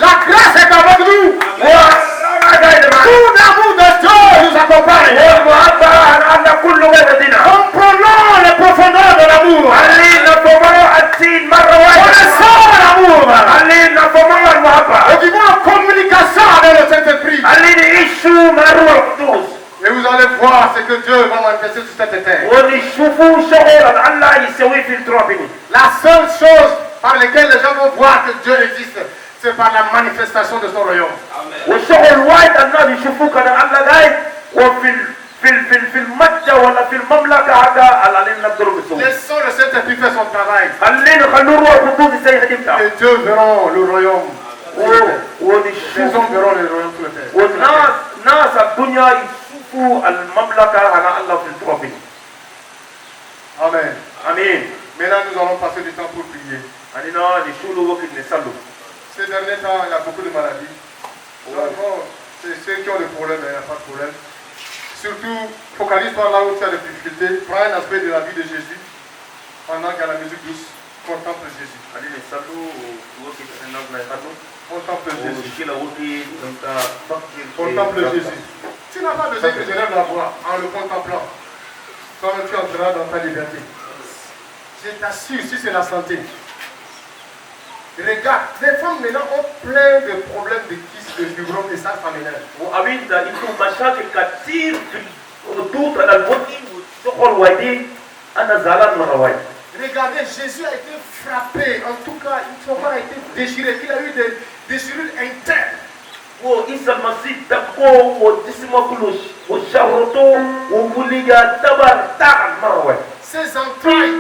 La grâce est avec nous. Tout l'amour de Dieu nous accompagne. Comprenons les profondeurs de l'amour. Connaissons l'amour. Et vivons en communication avec le Saint-Esprit. Et vous allez voir ce que Dieu va manifester sur cette terre. La seule chose par laquelle les gens vont voir que Dieu existe, c'est par la manifestation de son royaume. Les sons, le Saint-Esprit fait son travail. Et Dieu verra le royaume. Les hommes verront le royaume sur la terre. Amen. Amen. Maintenant, nous allons passer du temps pour prier. Ces derniers temps, il y a beaucoup de maladies. Bon, c'est ceux qui ont des problèmes, il n'y a pas de problème. Surtout, focalise-toi là où tu as des difficultés. Prends un aspect de la vie de Jésus pendant qu'il y a la musique douce. Contemple Jésus. Contemple Jésus. Contemple Jésus. Tu n'as pas besoin que je lève la voix en le contemplant. Quand tu entreras dans ta liberté. Je t'assure, si c'est la santé, Regarde, les femmes maintenant ont plein de problèmes de kyste, de fibrome et ça m'énerve. وأبدا يكون مشاكل كثير في الردود على البطن والشغل ويدي أنا زعلان مرة واحدة. Regardez, Jésus a été frappé, en tout cas, son corps a été déchiré, il a eu des déchirures internes. وإيسا المسيح دقو وجسمه كله وشهرته وموليجا دبر تعب مرة واحدة. Ses entrailles,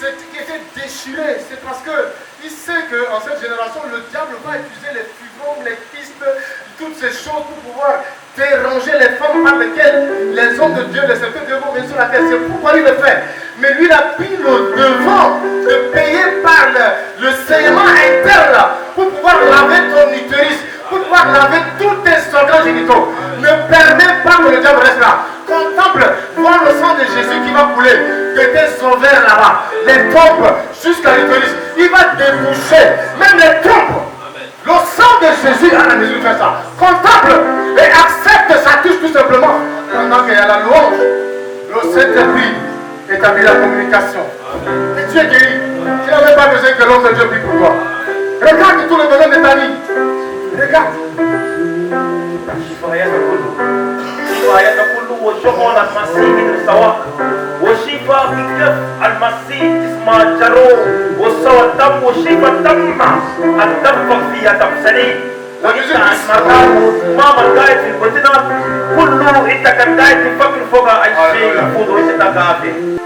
ce qui était déchiré, c'est parce qu'il sait qu'en cette génération, le diable va utiliser les fibromes, les kystes, toutes ces choses pour pouvoir déranger les femmes par lesquelles les hommes de Dieu, les serviteurs de Dieu vont venir sur la terre. C'est pourquoi il le fait. Mais lui, il a pris le devant de payer par le saignement interne là, pour pouvoir laver ton utérus, pour pouvoir laver tous tes organes génitaux. Ne permets pas que le diable reste là. Contemple, vois le sang de Jésus qui va couler de tes ovaires là-bas, les trompes jusqu'à l'utérus. Il va déboucher, même les trompes. Le sang de Jésus à la mesure de faire ça. Contemple et accepte sa touche tout simplement. Pendant qu'il y a la louange, le Saint-Esprit établit la communication. Et tu es guéri. Tu n'as même pas besoin que l'homme de Dieu prie pour toi. Regarde tout le bonheur de ta vie. Regarde. شفاية كله وشغل المسيح سواء وشفاء بكف المسيح اسمه جرو وسوى الدم وشفاء الدم الدم فيها دم سليم وانت المكان ما من قاعد في البطنة كله انت كان قاعد تفكر فوق اي شيء يفوض وانت قاعد.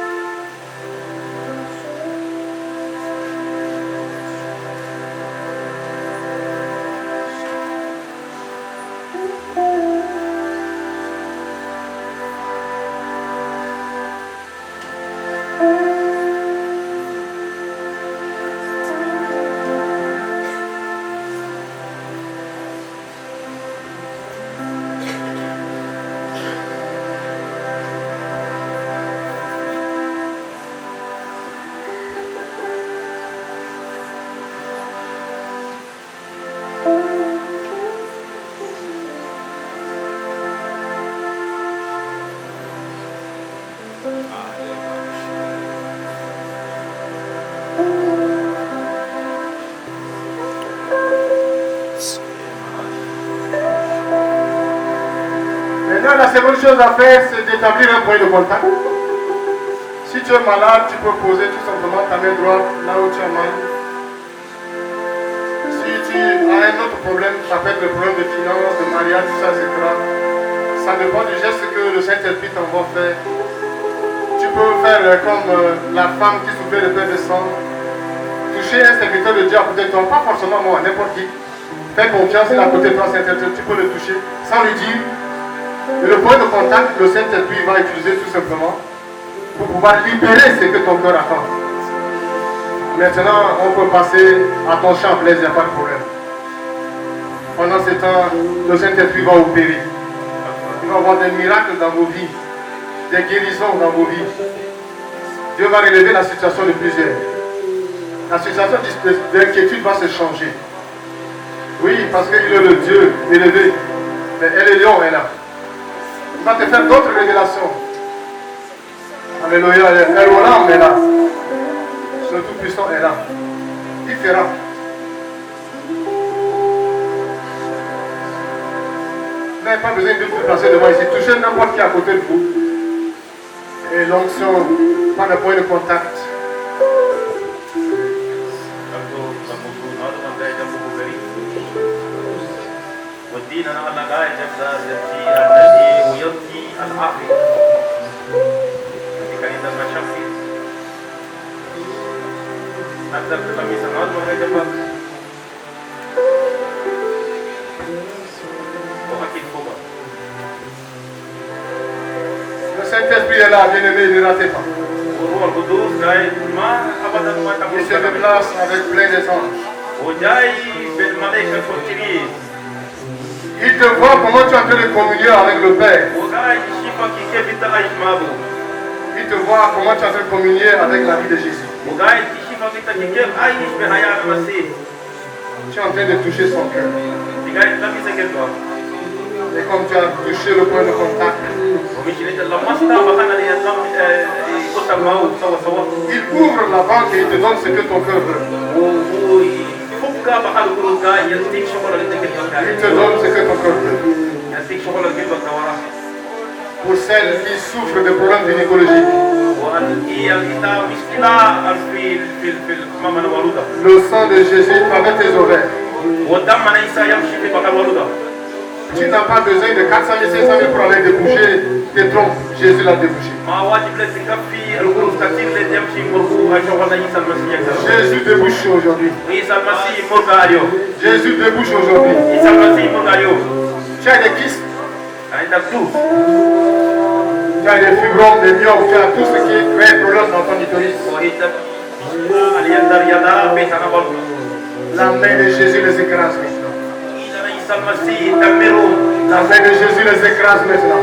Maintenant, la seconde chose à faire, c'est d'établir un point de contact. Si tu es malade, tu peux poser tout simplement ta main droite là où tu as mal. Si tu as un autre problème, ça peut être le problème de finances, de mariage, tout ça, etc. Ça dépend du geste que le Saint-Esprit t'envoie faire. Tu peux faire comme la femme qui souffrait de perte de sang. Toucher un serviteur de Dieu à côté de toi, pas forcément moi, n'importe qui. Fais confiance, il est à côté de toi, Saint-Esprit, tu peux le toucher sans lui dire. Et le point de contact, le Saint-Esprit va utiliser tout simplement pour pouvoir libérer ce que ton cœur attend. Maintenant, on peut passer à ton champ plaisir, il n'y a pas de problème. Pendant ce temps, le Saint-Esprit va opérer. Il va y avoir des miracles dans vos vies, des guérisons dans vos vies. Dieu va relever la situation de plusieurs. La situation d'inquiétude va se changer. Oui, parce qu'il est le Dieu élevé. Mais El Elyon est là. Il va te faire d'autres révélations. Alléluia. El Olam est là. Le Tout-Puissant est là. Il fera. Vous n'avez pas besoin de vous placer devant ici. Touchez n'importe qui à côté de vous. Et l'onction, pas de point de contact. والدين انا على قاعد يبدا يبكي الذي ويبكي العافيه كان عندما شخصي اكثر من 5 سنوات وغير ذلك واكيد فوق. Le Saint-Esprit est là, bien-aimé, ne ratez pas. والروح القدوس قاعد ما ابدا ما Il se déplace avec plein des anges. وجاي بالملائكه الكثيرين. Il te voit comment tu es en train de communier avec le Père. Il te voit comment tu es en train de communier avec la vie de Jésus. Tu es en train de toucher son cœur. Et comme tu as touché le point de contact, il ouvre la banque et il te donne ce que ton cœur veut. te donne ce que ton corps veut. Pour celles qui souffrent de problèmes gynécologiques, le sang de Jésus avec tes ovaires. Tu n'as pas besoin de 400 000, 500 000 pour aller déboucher tes trompes. Jésus l'a débouché. Jésus débouche aujourd'hui. Jésus débouche aujourd'hui. Tu as des kystes. Tu as des fibromes, des myomes, tu as tout ce qui crée problème dans ton utérus. La main de Jésus les écrase maintenant. La main de Jésus les écrase maintenant.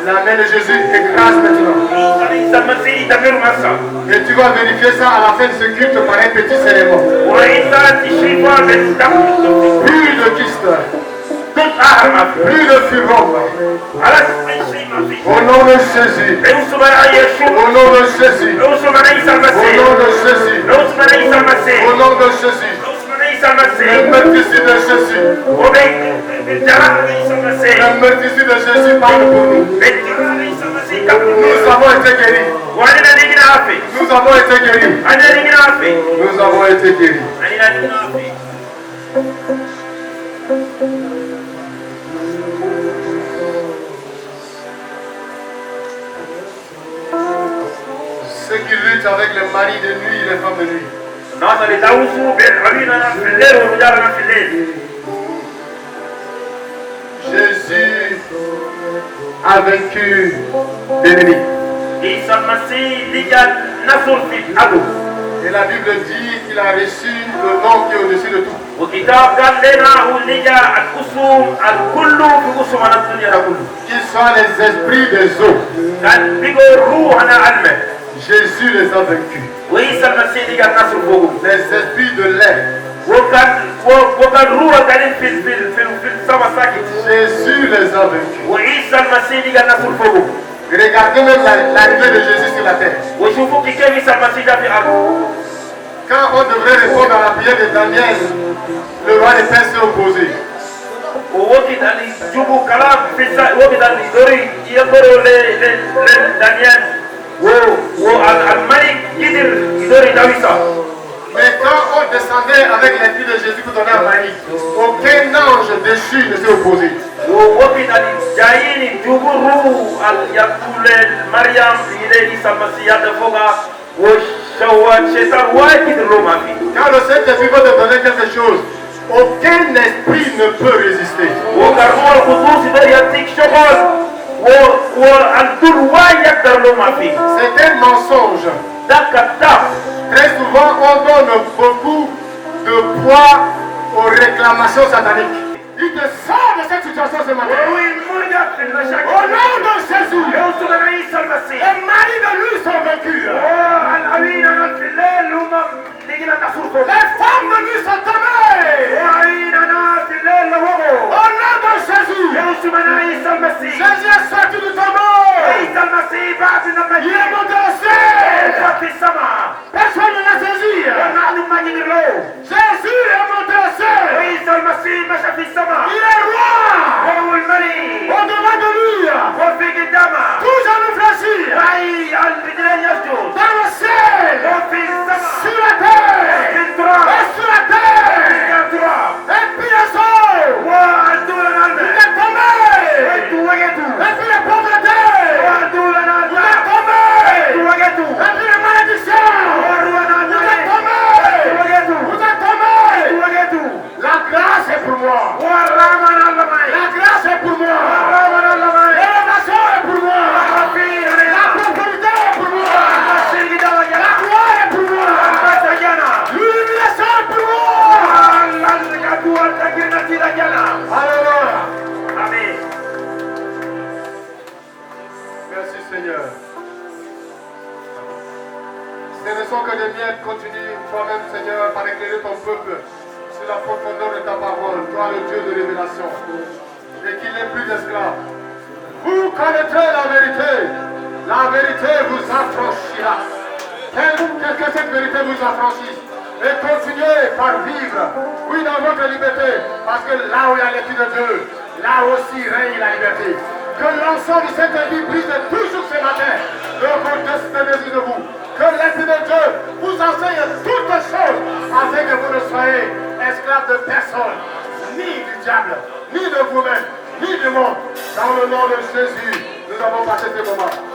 La main de Jésus écrase maintenant. Et tu vas vérifier ça à la fin de ce culte par un petit cérémonie. Plus de kystes. Plus de fibromes. Au nom de Jésus. Au nom de Jésus. Au nom de Jésus. Au nom de Jésus. Le meurtrisseur de Jésus. Le meurtrisseur de Jésus parle pour nous. Nous avons été guéris. Nous avons été guéris. Nous avons été guéris. Ceux qui luttent avec les maris de nuit et les femmes de nuit. Jésus a vaincu l'ennemi. Et la Bible dit qu'il a reçu le nom qui est au-dessus de tout. Qu'ils soient les esprits des eaux. Jésus les a vaincus. Les esprits de l'air. Jésus les a vaincus. Regardez même l'arrivée de Jésus sur la terre. Quand on devrait répondre à la prière de Daniel, le roi des Perses s'est opposé. Mais quand on descendait avec les filles de Jésus pour donner à Marie, aucun ange déchu ne s'est opposé. Quand le Saint-Esprit veut te donner quelque chose, aucun esprit ne peut résister. C'est un mensonge. Très souvent, on donne beaucoup de poids aux réclamations sataniques. Il te sort de cette situation ce matin. Au nom de Jésus, les maris de lui sont vaincus. Les femmes de lui sont tombées. Au nom de Jésus, Jésus est sorti du tombeau. Il est monté au ciel. Personne ne l'a saisi. Jésus est monté au ciel. Il est roi. Au-devant de lui, tout genoux fléchis. Dans le ciel, sur la terre, et sur la terre, et puis le sol, il est tombé. Et puis les pauvretés, il est tombé. Et puis les malédictions, il est tombé. Vous êtes tombé. La grâce est pour moi. La grâce est pour moi. L'élévation est pour moi. La prospérité est pour moi. La gloire est pour moi. L'humiliation est pour moi. Alléluia. Amen. Merci Seigneur. Ce ne sont que des miettes. Continue toi-même Seigneur par éclairer ton peuple sur la profondeur de ta parole. Toi le Dieu de révélation. Et qu'il n'est plus d'esclaves. Vous connaîtrez la vérité. La vérité vous affranchira. Que cette vérité vous affranchisse. et continuez par vivre, oui, dans votre liberté, parce que là où il y a l'Esprit de Dieu, là aussi règne la liberté. Que l'ensemble du Saint-Esprit brise toujours ce matin de vos destinées de vous. Que l'Esprit de Dieu vous enseigne toutes choses afin que vous ne soyez esclaves de personne, ni du diable, ni de vous-même, ni du monde. Dans le nom de Jésus, nous avons passé ce moment.